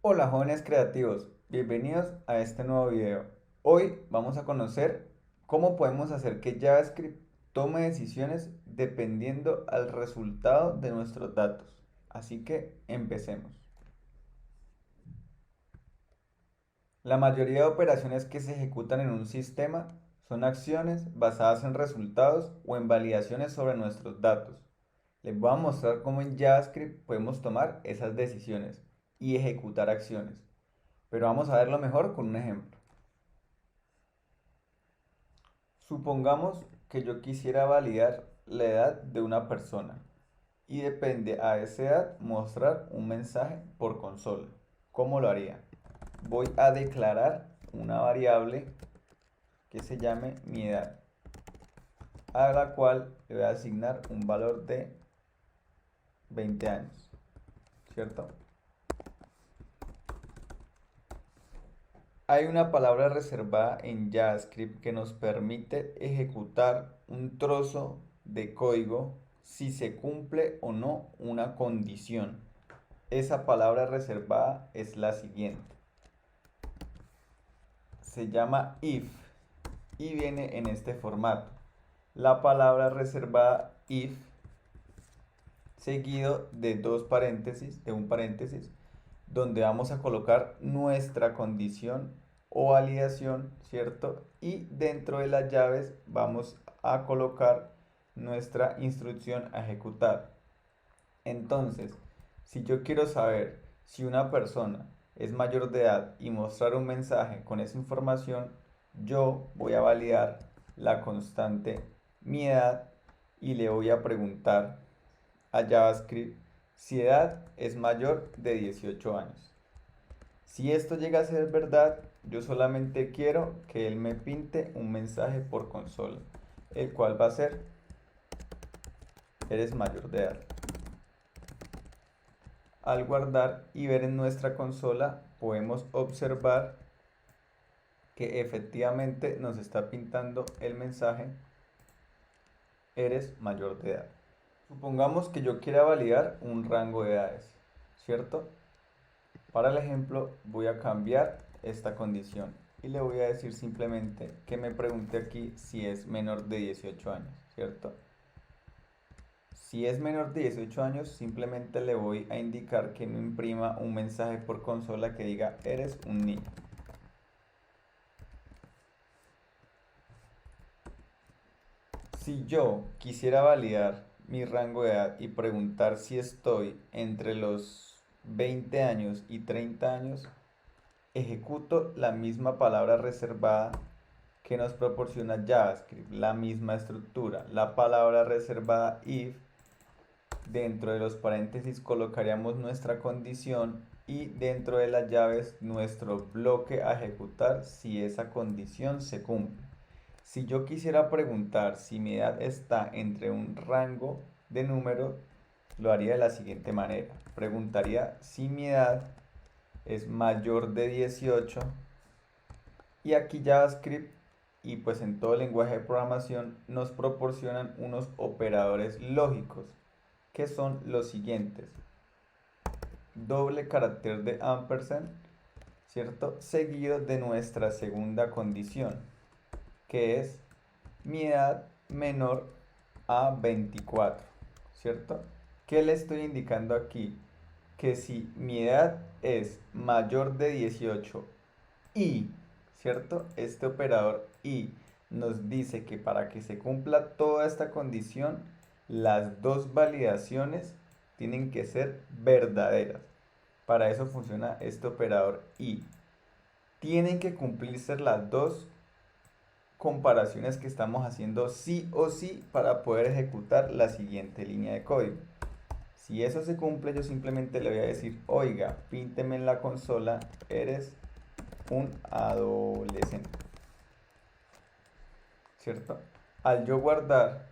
Hola jóvenes creativos, bienvenidos a este nuevo video. Hoy vamos a conocer cómo podemos hacer que JavaScript tome decisiones dependiendo al resultado de nuestros datos. Así que empecemos. La mayoría de operaciones que se ejecutan en un sistema son acciones basadas en resultados o en validaciones sobre nuestros datos. Les voy a mostrar cómo en JavaScript podemos tomar esas decisiones y ejecutar acciones. Pero vamos a verlo mejor con un ejemplo. Supongamos que yo quisiera validar la edad de una persona y depende a esa edad mostrar un mensaje por consola. ¿Cómo lo haría? Voy a declarar una variable que se llame mi edad, a la cual le voy a asignar un valor de 20 años, ¿cierto? Hay una palabra reservada en JavaScript que nos permite ejecutar un trozo de código si se cumple o no una condición. Esa palabra reservada es la siguiente. Se llama if y viene en este formato. La palabra reservada if seguido de dos paréntesis, de un paréntesis, donde vamos a colocar nuestra condición o validación, ¿cierto? Y dentro de las llaves vamos a colocar nuestra instrucción a ejecutar. Entonces, si yo quiero saber si una persona es mayor de edad y mostrar un mensaje con esa información, yo voy a validar la constante mi edad y le voy a preguntar a JavaScript si edad es mayor de 18 años. Si esto llega a ser verdad, yo solamente quiero que él me pinte un mensaje por consola, el cual va a ser, eres mayor de edad. Al guardar y ver en nuestra consola, podemos observar que efectivamente nos está pintando el mensaje, eres mayor de edad. Supongamos que yo quiera validar un rango de edades, ¿cierto? Para el ejemplo, voy a cambiar esta condición y le voy a decir simplemente que me pregunte aquí si es menor de 18 años, ¿cierto? Si es menor de 18 años, simplemente le voy a indicar que me imprima un mensaje por consola que diga eres un niño. Si yo quisiera validar mi rango de edad y preguntar si estoy entre los 20 años y 30 años, ejecuto la misma palabra reservada que nos proporciona JavaScript, la misma estructura. La palabra reservada if, dentro de los paréntesis colocaríamos nuestra condición y dentro de las llaves nuestro bloque a ejecutar si esa condición se cumple. Si yo quisiera preguntar si mi edad está entre un rango de números, lo haría de la siguiente manera. Preguntaría si mi edad es mayor de 18 y aquí JavaScript y pues en todo lenguaje de programación nos proporcionan unos operadores lógicos que son los siguientes. Doble carácter de ampersand, ¿cierto? Seguido de nuestra segunda condición, que es mi edad menor a 24, ¿cierto? ¿Qué le estoy indicando aquí? Que si mi edad es mayor de 18 y, ¿cierto? Este operador y nos dice que para que se cumpla toda esta condición, las dos validaciones tienen que ser verdaderas. Para eso funciona este operador y. Tienen que cumplirse las dos comparaciones que estamos haciendo sí o sí para poder ejecutar la siguiente línea de código. Si eso se cumple, yo simplemente le voy a decir, oiga, pínteme en la consola, eres un adolescente, ¿cierto? Al yo guardar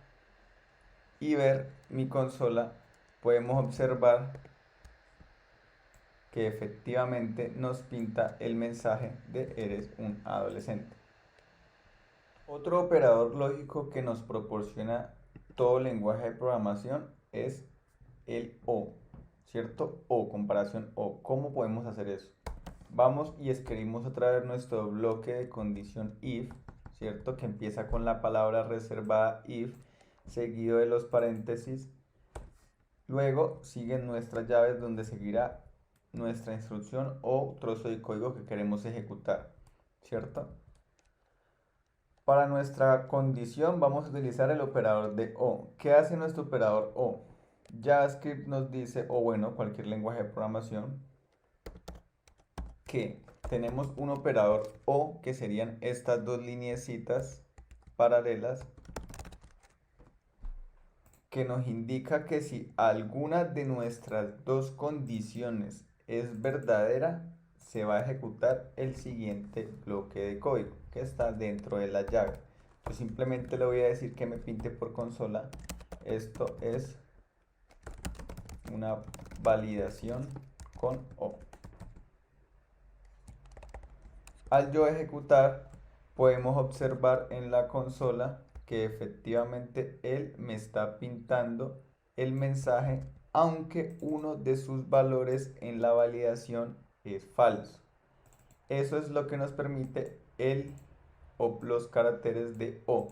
y ver mi consola, podemos observar que efectivamente nos pinta el mensaje de eres un adolescente. Otro operador lógico que nos proporciona todo lenguaje de programación es el o, ¿cierto? O, comparación o. ¿Cómo podemos hacer eso? Vamos y escribimos otra vez nuestro bloque de condición if, ¿cierto? Que empieza con la palabra reservada if, seguido de los paréntesis. Luego siguen nuestras llaves donde seguirá nuestra instrucción o trozo de código que queremos ejecutar, ¿cierto? Para nuestra condición vamos a utilizar el operador de O. ¿Qué hace nuestro operador O? JavaScript nos dice, o bueno, cualquier lenguaje de programación, que tenemos un operador O, que serían estas dos lineecitas paralelas, que nos indica que si alguna de nuestras dos condiciones es verdadera, se va a ejecutar el siguiente bloque de código que está dentro de la llave. Yo simplemente le voy a decir que me pinte por consola. Esto es una validación con O. Al yo ejecutar, podemos observar en la consola que efectivamente él me está pintando el mensaje, aunque uno de sus valores en la validación es falso. Eso es lo que nos permite el o los caracteres de O.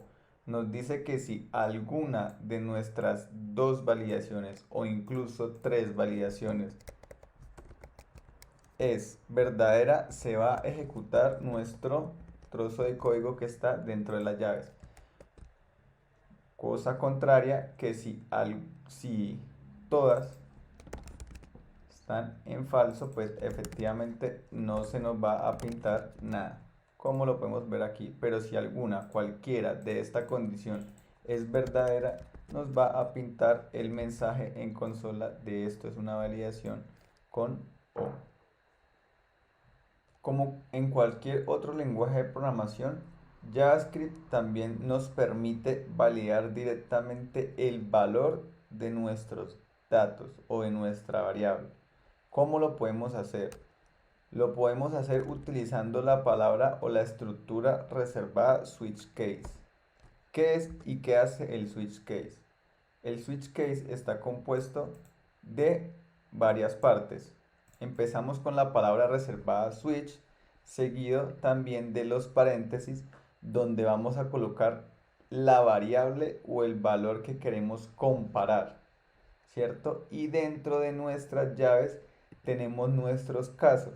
Nos dice que si alguna de nuestras dos validaciones o incluso tres validaciones es verdadera, se va a ejecutar nuestro trozo de código que está dentro de las llaves. Cosa contraria, que si todas están en falso, pues efectivamente no se nos va a pintar nada, como lo podemos ver aquí. Pero si cualquiera de esta condición es verdadera, nos va a pintar el mensaje en consola de esto es una validación con O. Como en cualquier otro lenguaje de programación, JavaScript también nos permite validar directamente el valor de nuestros datos o de nuestra variable. ¿Cómo lo podemos hacer? Lo podemos hacer utilizando la palabra o la estructura reservada switch case. ¿Qué es y qué hace el switch case? El switch case está compuesto de varias partes. Empezamos con la palabra reservada switch, seguido también de los paréntesis, donde vamos a colocar la variable o el valor que queremos comparar, ¿cierto? Y dentro de nuestras llaves tenemos nuestros casos.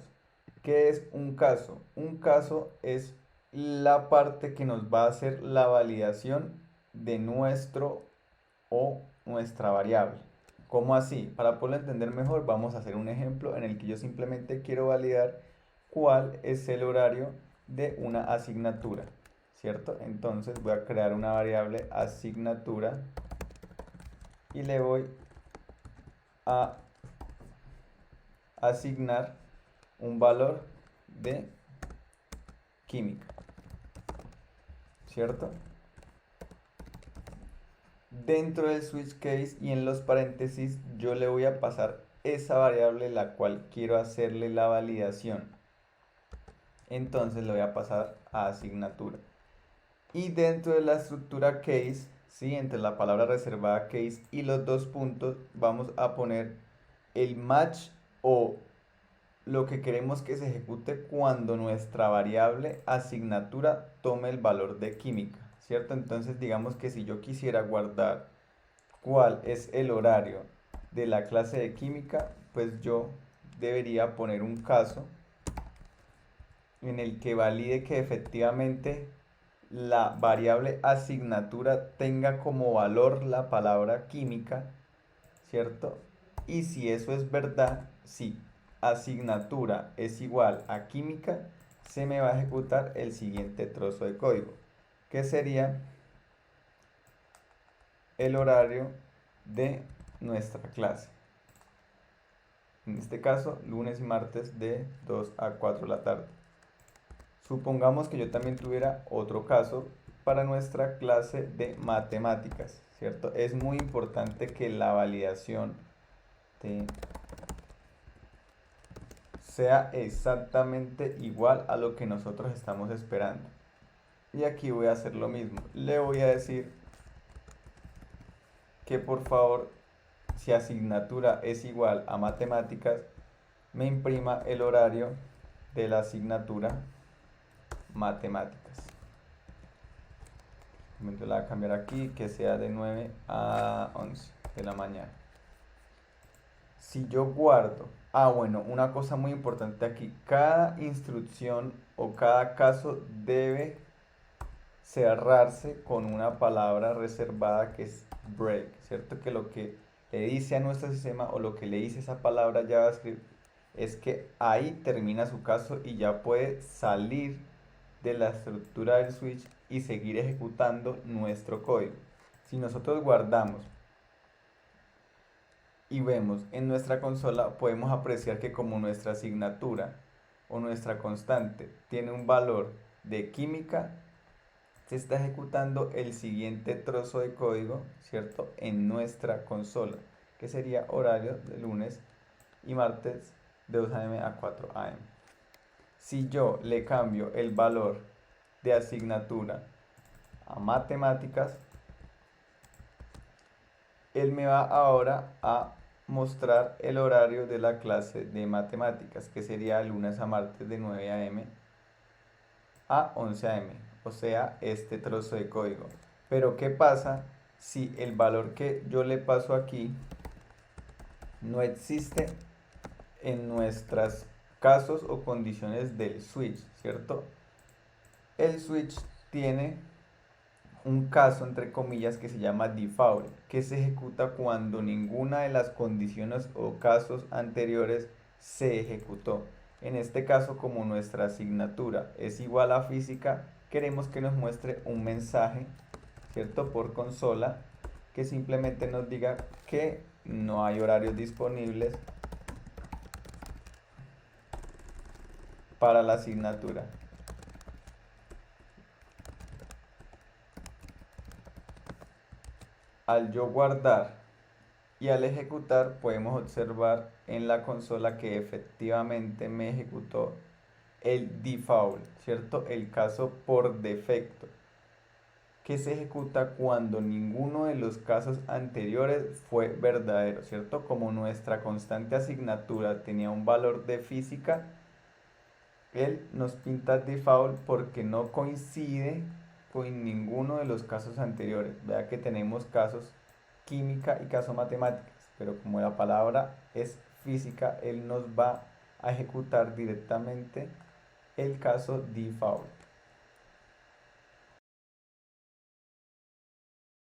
¿Qué es un caso? Un caso es la parte que nos va a hacer la validación de nuestro o nuestra variable. ¿Cómo así? Para poderlo entender mejor, vamos a hacer un ejemplo en el que yo simplemente quiero validar cuál es el horario de una asignatura, ¿cierto? Entonces voy a crear una variable asignatura y le voy a asignar un valor de química, ¿cierto? Dentro del switch case y en los paréntesis yo le voy a pasar esa variable la cual quiero hacerle la validación. Entonces le voy a pasar a asignatura. Y dentro de la estructura case, ¿sí? Entre la palabra reservada case y los dos puntos, vamos a poner el match o lo que queremos que se ejecute cuando nuestra variable asignatura tome el valor de química, ¿cierto? Entonces digamos que si yo quisiera guardar cuál es el horario de la clase de química, pues yo debería poner un caso en el que valide que efectivamente la variable asignatura tenga como valor la palabra química, ¿cierto? Y si eso es verdad, si asignatura es igual a química, se me va a ejecutar el siguiente trozo de código, que sería el horario de nuestra clase. En este caso, lunes y martes de 2 a 4 de la tarde. Supongamos que yo también tuviera otro caso para nuestra clase de matemáticas, ¿cierto? Es muy importante que la validación sea exactamente igual a lo que nosotros estamos esperando. Y aquí voy a hacer lo mismo. Le voy a decir que por favor, si asignatura es igual a matemáticas, me imprima el horario de la asignatura matemáticas. Entonces la voy a cambiar aquí, que sea de 9 a 11 de la mañana. Si yo guardo, bueno, una cosa muy importante aquí, cada instrucción o cada caso debe cerrarse con una palabra reservada que es break, ¿cierto? Que lo que le dice a nuestro sistema o lo que le dice esa palabra JavaScript es que ahí termina su caso y ya puede salir de la estructura del switch y seguir ejecutando nuestro código. Si nosotros guardamos y vemos en nuestra consola, podemos apreciar que como nuestra asignatura o nuestra constante tiene un valor de química, se está ejecutando el siguiente trozo de código, ¿cierto? En nuestra consola, que sería horario de lunes y martes de 2 a.m. a 4 a.m. Si yo le cambio el valor de asignatura a matemáticas, él me va ahora a mostrar el horario de la clase de matemáticas, que sería lunes a martes de 9 a.m. a 11 a.m., o sea, este trozo de código. Pero ¿qué pasa si el valor que yo le paso aquí no existe en nuestros casos o condiciones del switch, ¿cierto? El switch tiene un caso entre comillas que se llama default, que se ejecuta cuando ninguna de las condiciones o casos anteriores se ejecutó. En este caso, como nuestra asignatura es igual a física, queremos que nos muestre un mensaje, ¿cierto? Por consola, que simplemente nos diga que no hay horarios disponibles para la asignatura. Al yo guardar y al ejecutar podemos observar en la consola que efectivamente me ejecutó el default, ¿cierto? El caso por defecto, que se ejecuta cuando ninguno de los casos anteriores fue verdadero, ¿cierto? Como nuestra constante asignatura tenía un valor de física, él nos pinta default porque no coincide con ninguno de los casos anteriores. Vea que tenemos casos química y caso matemáticas, pero como la palabra es física, él nos va a ejecutar directamente el caso default.